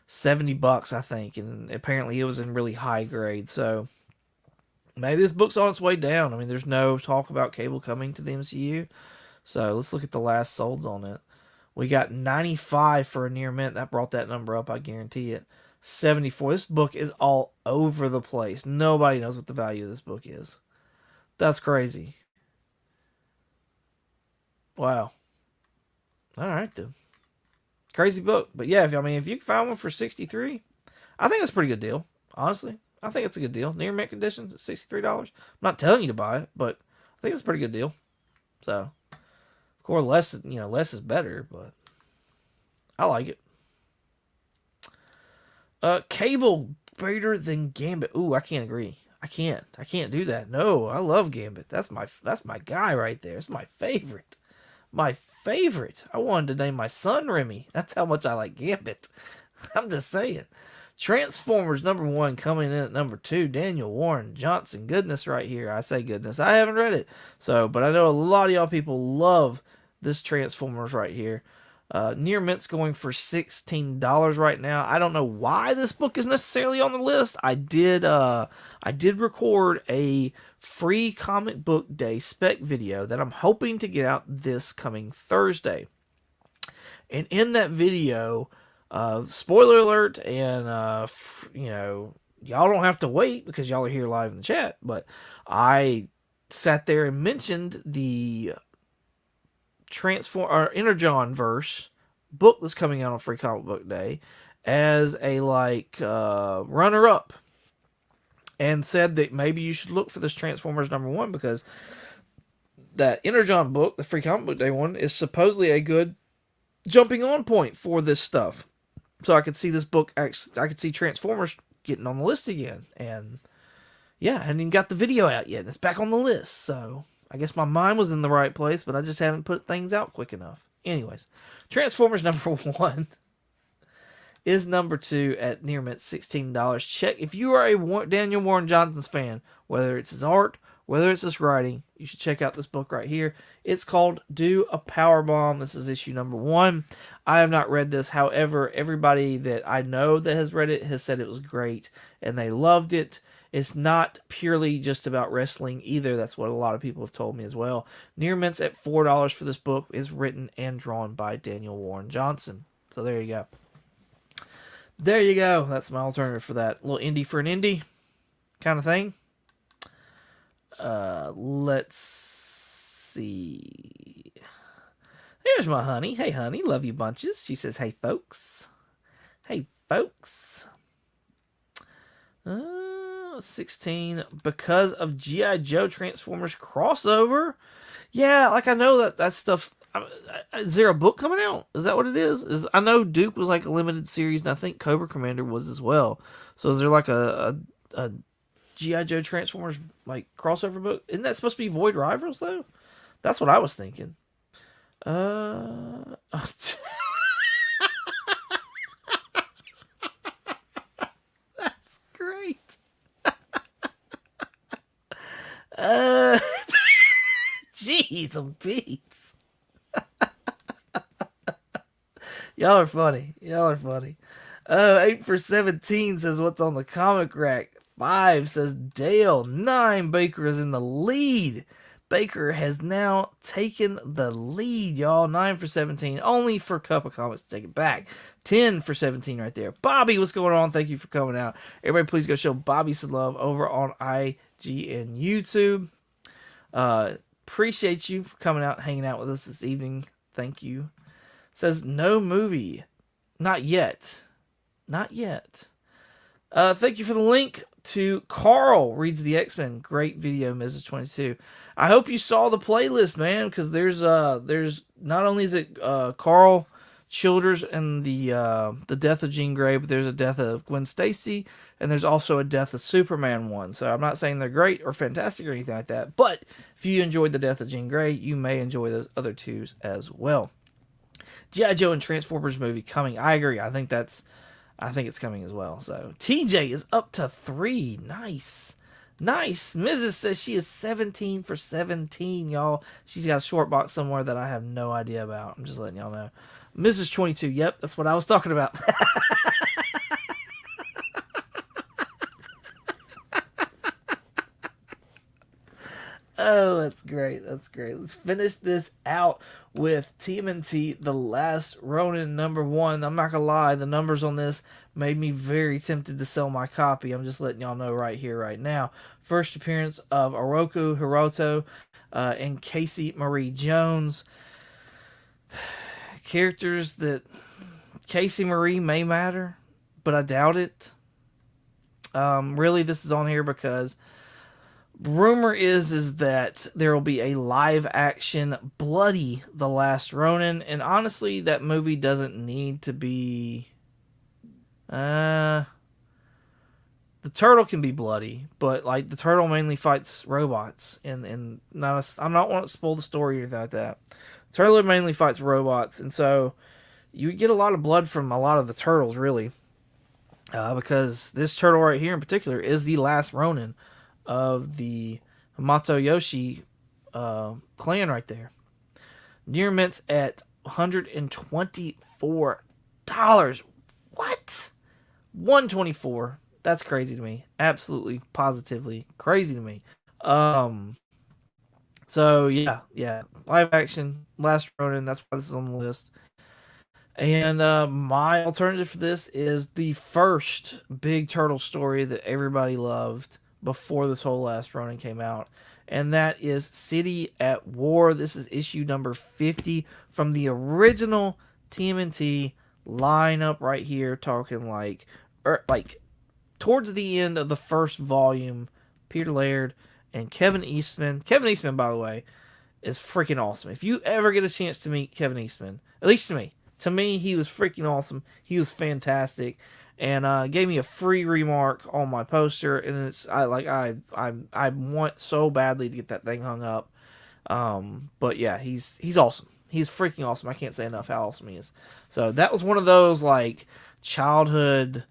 $70, I think, and apparently it was in really high grade. So maybe this book's on its way down. I mean, there's no talk about Cable coming to the MCU. So let's look at the last solds on it. We got 95 for a near mint. That brought that number up, I guarantee it. 74. This book is all over the place. Nobody knows what the value of this book is. That's crazy. Wow. All right, then. Crazy book. But yeah, if you can find one for 63, I think that's a pretty good deal. Honestly, I think it's a good deal. Near mint conditions at $63. I'm not telling you to buy it, but I think it's a pretty good deal. So, of course, less is better, but I like it. Cable better than Gambit. Ooh, I can't agree. I can't do that. No, I love Gambit. That's my guy right there. It's my favorite. My favorite. I wanted to name my son Remy. That's how much I like Gambit. I'm just saying. Transformers #1 coming in at #2. Daniel Warren Johnson. Goodness right here. I say goodness. I haven't read it. But I know a lot of y'all people love this Transformers right here. Near mint's going for $16 right now. I don't know why this book is necessarily on the list. I did record a free comic book day spec video that I'm hoping to get out this coming Thursday. And in that video, spoiler alert, and y'all don't have to wait because y'all are here live in the chat, but I sat there and mentioned the Energon verse book that's coming out on Free Comic Book Day as a runner up, and said that maybe you should look for this Transformers #1 because that Energon book, the Free Comic Book Day one, is supposedly a good jumping on point for this stuff. So I could see this book, I could see Transformers getting on the list again. And yeah, I hadn't even got the video out yet, and it's back on the list. So I guess my mind was in the right place, but I just haven't put things out quick enough. Anyways, Transformers #1 is #2 at near mint $16. Check if you are a Daniel Warren Johnson's fan, whether it's his art, whether it's his writing, you should check out this book right here. It's called Do a Powerbomb. This is issue #1. I have not read this. However, everybody that I know that has read it has said it was great and they loved it. It's not purely just about wrestling either. That's what a lot of people have told me as well. Near mint's at $4 for this book. Is written and drawn by Daniel Warren Johnson. So there you go. There you go. That's my alternative for that. A little indie for an indie kind of thing. Let's see. Here's my honey. Hey, honey. Love you bunches. She says, hey, folks. Hey, folks. 16. Because of G.I. Joe Transformers crossover. Yeah, I know that stuff. Is there a book coming out? Is that what it is? I know Duke was like a limited series, and I think Cobra Commander was as well. So is there like a G.I. Joe Transformers like crossover book? Isn't that supposed to be Void Rivals though? That's what I was thinking. That's great. Jeez, beats. Y'all are funny. Y'all are funny. 8 for 17 says what's on the comic rack. 5 says Dale. 9, Baker is in the lead. Baker has now taken the lead, y'all. 9 for 17. Only for Cup of Comics to take it back. 10 for 17 right there. Bobby, what's going on? Thank you for coming out. Everybody, please go show Bobby some love over on IG and YouTube. Appreciate you for coming out and hanging out with us this evening. Thank you. Says no movie. Not yet. Not yet. Thank you for the link to Carl Reads the X-Men. Great video, Mrs. 22. I hope you saw the playlist, man, because there's not only is it Carl Childers and the death of Jean Grey, but there's a death of Gwen Stacy, and there's also a death of Superman one. So I'm not saying they're great or fantastic or anything like that, but if you enjoyed the death of Jean Grey, you may enjoy those other twos as well. G.I. Joe and Transformers movie coming. I agree. I think it's coming as well. So TJ is up to 3. Nice. Mrs. says she is 17 for 17, y'all. She's got a short box somewhere that I have no idea about. I'm just letting y'all know. Mrs. 22. Yep, that's what I was talking about. Oh, that's great. That's great. Let's finish this out with TMNT The Last Ronin #1. I'm not going to lie, the numbers on this made me very tempted to sell my copy. I'm just letting y'all know right here, right now. First appearance of Oroku Hiroto and Casey Marie Jones. Characters that Casey Marie may matter, but I doubt it. Really, this is on here because rumor is that there will be a live action Bloody The Last Ronin, and honestly that movie doesn't need to be the turtle can be bloody, but like the turtle mainly fights robots and I'm not wanting to spoil the story or anything like that. Turtle mainly fights robots, and so you get a lot of blood from a lot of the turtles really, because this turtle right here in particular is the last Ronin of the Hamato Yoshi clan right there. Near mints at $124. What? $124. That's crazy to me. Absolutely, positively crazy to me. So yeah. Live action, Last Ronin. That's why this is on the list. And my alternative for this is the first big turtle story that everybody loved before this whole Last Ronin came out, and that is City at War. This is issue number 50 from the original TMNT lineup right here, talking like towards the end of the first volume. Peter Laird and Kevin Eastman. Kevin Eastman, by the way, is freaking awesome. If you ever get a chance to meet Kevin Eastman, at least to me, he was freaking awesome. He was fantastic. And gave me a free remark on my poster, and I want so badly to get that thing hung up. But yeah, he's awesome. He's freaking awesome. I can't say enough how awesome he is. So that was one of those like childhood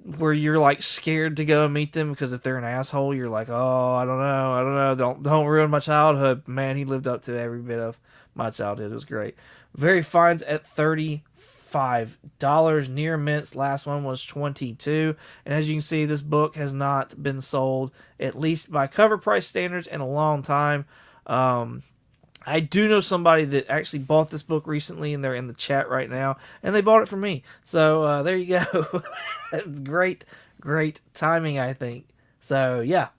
where you're like scared to go and meet them because if they're an asshole, you're like, oh, I don't know, don't ruin my childhood. Man, he lived up to every bit of my childhood. It was great. Very Fines at $35. Near Mint's last one was $22. And as you can see, this book has not been sold, at least by cover price standards, in a long time. I do know somebody that actually bought this book recently, and they're in the chat right now, and they bought it from me. So there you go. Great timing, I think. So yeah.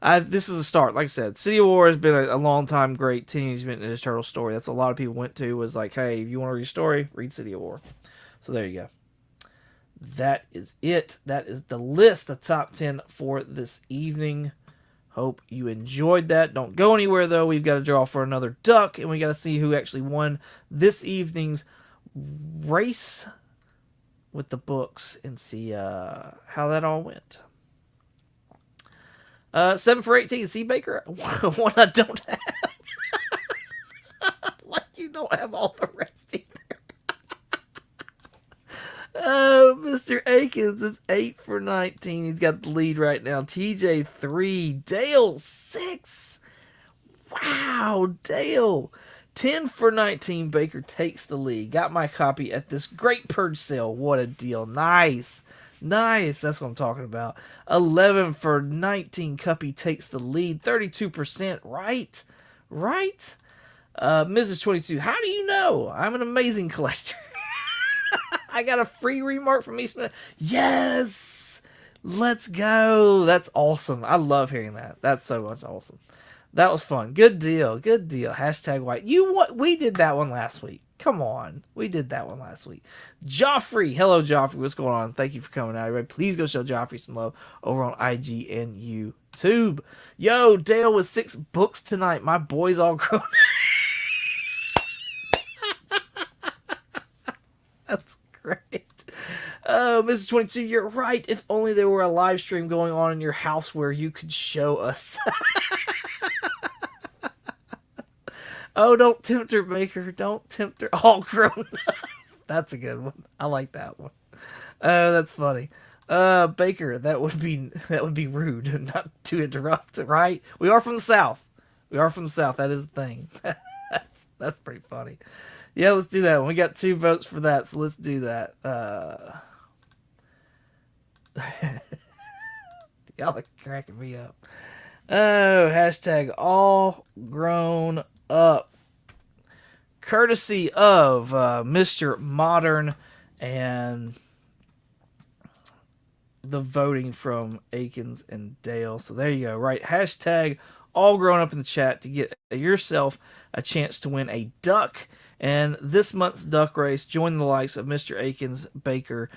This is a start. Like I said, City of War has been a long time great Teenage Mutant Ninja Turtle story. That's a lot of people went to, was like, hey, if you want to read a story, read City of War. So there you go. That is it. That is the list, the top 10 for this evening. Hope you enjoyed that. Don't go anywhere, though. We've got to draw for another duck, and we got to see who actually won this evening's race with the books and see how that all went. 7 for 18. See, Baker, one I don't have. Like you don't have all the rest either. Oh, Mr. Akins is 8 for 19. He's got the lead right now. TJ 3. Dale 6. Wow, Dale. 10 for 19, Baker takes the lead. Got my copy at this great purge sale. What a deal. Nice. Nice. That's what I'm talking about. 11 for 19, Cuppy takes the lead. 32%. Right. Right. Mrs. 22, how do you know? I'm an amazing collector. I got a free remark from Eastman. Yes. Let's go. That's awesome. I love hearing that. That's so much awesome. That was fun. Good deal. Good deal. Hashtag white. We did that one last week. Come on. We did that one last week. Joffrey. Hello, Joffrey. What's going on? Thank you for coming out. Everybody, please go show Joffrey some love over on IG and YouTube. Yo, Dale with 6 books tonight. My boy's all grown. That's great. Oh, Mrs. 22, you're right. If only there were a live stream going on in your house where you could show us. Oh, don't tempt her, Baker. Don't tempt her. All grown up. That's a good one. I like that one. That's funny. Baker, that would be rude not to interrupt, right? We are from the South. That is the thing. That's pretty funny. Yeah, let's do that one. We got 2 votes for that, so let's do that. Y'all are cracking me up. Oh, hashtag all grown up. Courtesy of Mr. Modern and the voting from Akins and Dale. So there you go. Right. Hashtag all grown up in the chat to get yourself a chance to win a duck. And this month's duck race, join the likes of Mr. Akins, Baker,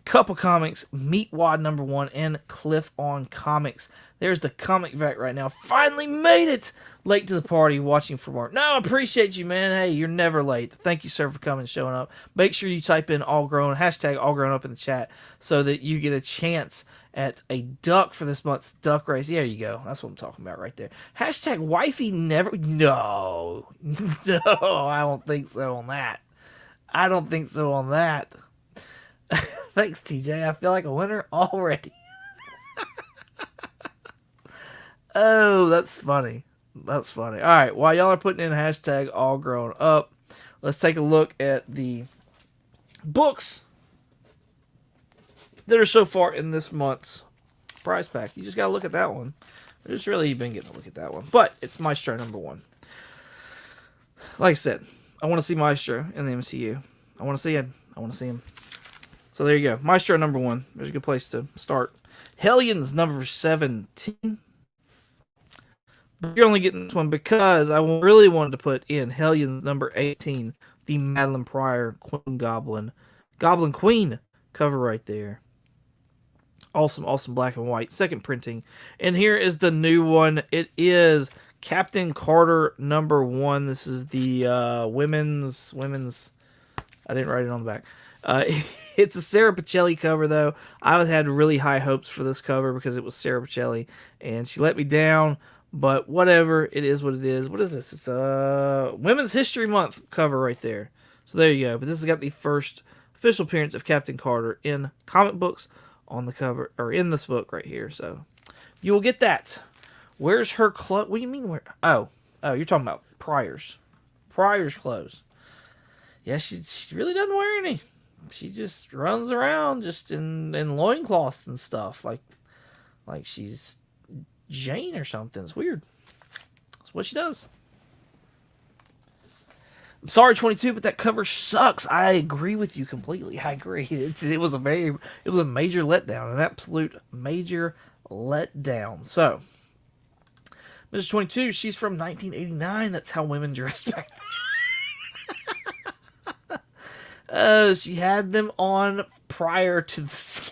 Couple Comics, Meatwad #1, and Cliff on Comics. There's the comic vac right now. Finally made it! Late to the party, watching for more. No, I appreciate you, man. Hey, you're never late. Thank you, sir, for coming and showing up. Make sure you type in hashtag all grown up in the chat so that you get a chance at a duck for this month's duck race. Yeah, there you go. That's what I'm talking about right there. Hashtag wifey never. No. No, I don't think so on that. Thanks, TJ. I feel like a winner already. Oh, that's funny. All right, while y'all are putting in hashtag all grown up, let's take a look at the books that are so far in this month's prize pack. You just got to look at that one. I just really been getting to look at that one. But it's Maestro #1. Like I said, I want to see Maestro in the MCU. I want to see him. So there you go. Maestro #1. There's a good place to start. Hellions #17. But you're only getting this one because I really wanted to put in Hellions #18, the Madeline Pryor Queen Goblin Queen cover right there. Awesome black and white. Second printing. And here is the new one. It is Captain Carter #1. This is the women's. I didn't write it on the back. It's a Sarah Pichelli cover, though. I had really high hopes for this cover because it was Sarah Pichelli, and she let me down. But whatever, it is what it is. What is this? It's a Women's History Month cover right there. So there you go. But this has got the first official appearance of Captain Carter in comic books on the cover, or in this book right here. So you will get that. Where's her clothes? What do you mean where? Oh, you're talking about Pryor's clothes. Yeah, she really doesn't wear any. She just runs around just in loincloths and stuff, like she's Jane or something. It's weird. That's what she does. I'm sorry, 22, but that cover sucks. I agree with you completely. I agree. It was a major letdown, an absolute major letdown. So, Mrs. 22, she's from 1989. That's how women dressed back then. Oh, she had them on prior to the.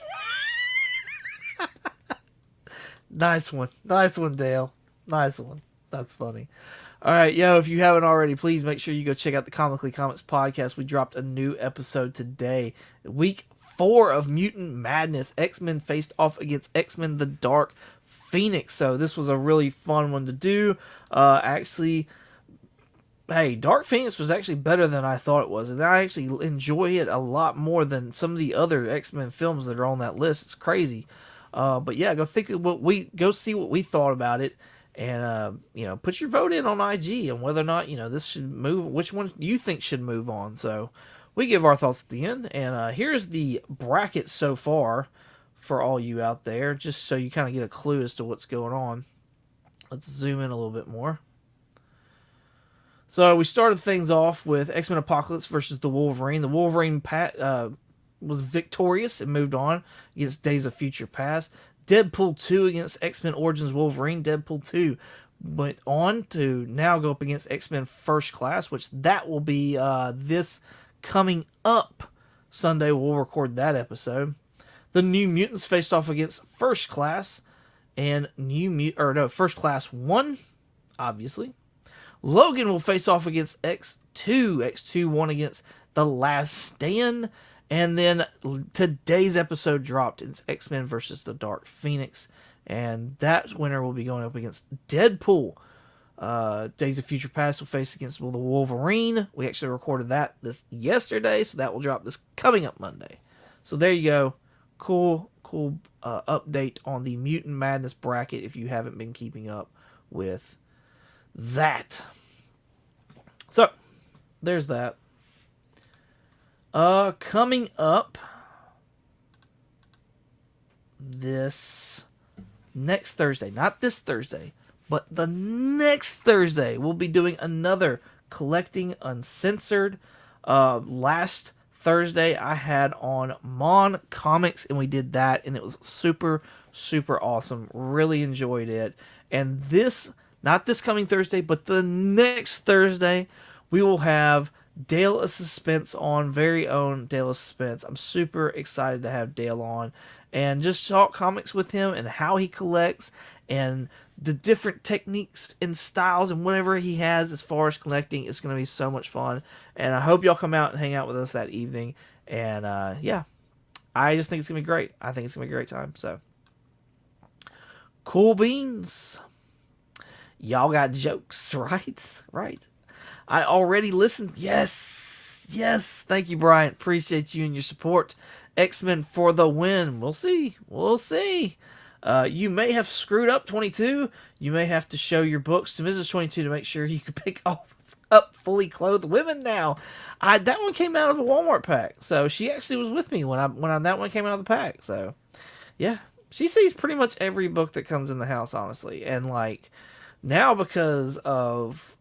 Nice one, Dale. Nice one. That's funny. All right, if you haven't already, please make sure you go check out the Comically Comics podcast. We dropped a new episode today. Week 4 of Mutant Madness. X-Men faced off against X-Men The Dark Phoenix. So this was a really fun one to do. Actually, hey, Dark Phoenix was actually better than I thought it was. And I actually enjoy it a lot more than some of the other X-Men films that are on that list. It's crazy. But yeah, go see what we thought about it. And put your vote in on IG on whether or not this should move. Which one you think should move on? So we give our thoughts at the end. And here's the bracket so far for all you out there, just so you kind of get a clue as to what's going on. Let's zoom in a little bit more. So we started things off with X-Men Apocalypse versus the Wolverine. The Wolverine was victorious and moved on against Days of Future Past. Deadpool 2 against X-Men Origins Wolverine. Deadpool 2 went on to now go up against X-Men First Class, which that will be this coming up Sunday. We'll record that episode. The New Mutants faced off against First Class and First Class 1, obviously. Logan will face off against X2. X2 won against The Last Stand. And then today's episode dropped. It's X-Men versus the Dark Phoenix. And that winner will be going up against Deadpool. Days of Future Past will face against the Wolverine. We actually recorded that this yesterday, so that will drop this coming up Monday. So there you go. Cool update on the Mutant Madness bracket if you haven't been keeping up with that. So there's that. Coming up this next Thursday, not this Thursday, but the next Thursday, we'll be doing another Collecting Uncensored. Last Thursday I had on Mon Comics, and we did that, and it was super, super awesome. Really enjoyed it. And not this coming Thursday, but the next Thursday, we will have Dale of Suspense on, very own Dale of Suspense. I'm super excited to have Dale on and just talk comics with him and how he collects and the different techniques and styles and whatever he has as far as collecting. It's going to be so much fun. And I hope y'all come out and hang out with us that evening. And yeah, I just think it's going to be great. I think it's going to be a great time. So, cool beans. Y'all got jokes, right? Right. I already listened. Yes. Thank you, Brian. Appreciate you and your support. X-Men for the win. We'll see. You may have screwed up 22. You may have to show your books to Mrs. 22 to make sure you can pick up fully clothed women now. That one came out of a Walmart pack. So she actually was with me when that one came out of the pack. So yeah, she sees pretty much every book that comes in the house, honestly. And like, now because of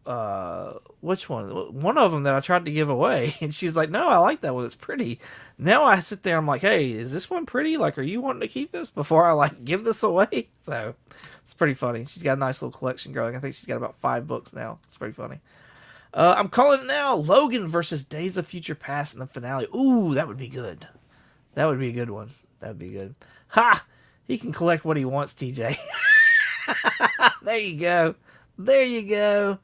which one of them that I tried to give away, and she's like, no, I like that one, it's pretty. Now I sit there, I'm like, hey, is this one pretty? Like, are you wanting to keep this before I like give this away? So it's pretty funny. She's got a nice little collection growing. I think she's got about 5 books now. It's pretty funny. I'm calling it now. Logan versus Days of Future Past in the finale. Ooh, that would be good. That would be a good one. That would be good. Ha! He can collect what he wants, TJ. There you go.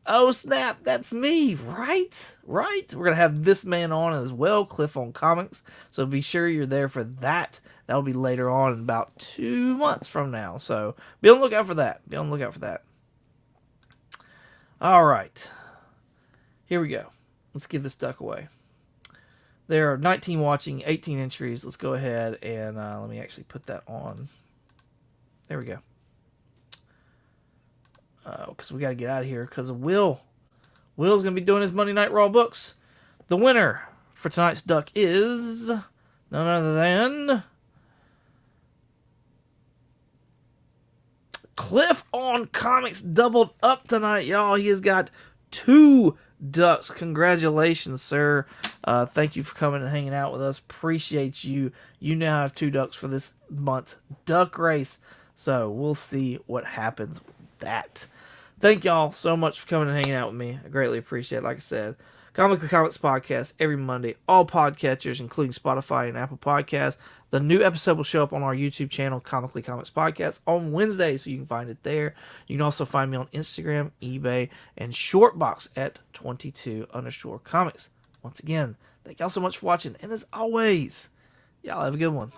Oh, snap. That's me. Right. We're going to have this man on as well, Cliff on Comics. So be sure you're there for that. That'll be later on in about 2 months from now. So be on the lookout for that. All right. Here we go. Let's give this duck away. There are 19 watching, 18 entries. Let's go ahead and let me actually put that on. There we go. Because we got to get out of here because of Will. Will's going to be doing his Monday Night Raw books. The winner for tonight's duck is none other than Cliff on Comics. Doubled up tonight, y'all. He has got 2 ducks. Congratulations, sir. Thank you for coming and hanging out with us. Appreciate you. You now have 2 ducks for this month's duck race. So we'll see what happens with that. Thank y'all so much for coming and hanging out with me. I greatly appreciate it. Like I said, Comically Comics podcast every Monday, all podcatchers, including Spotify and Apple Podcasts. The new episode will show up on our YouTube channel, Comically Comics Podcast, on Wednesday, so you can find it there. You can also find me on Instagram, eBay, and Shortbox at 22_comics. Once again, thank y'all so much for watching, and as always, y'all have a good one.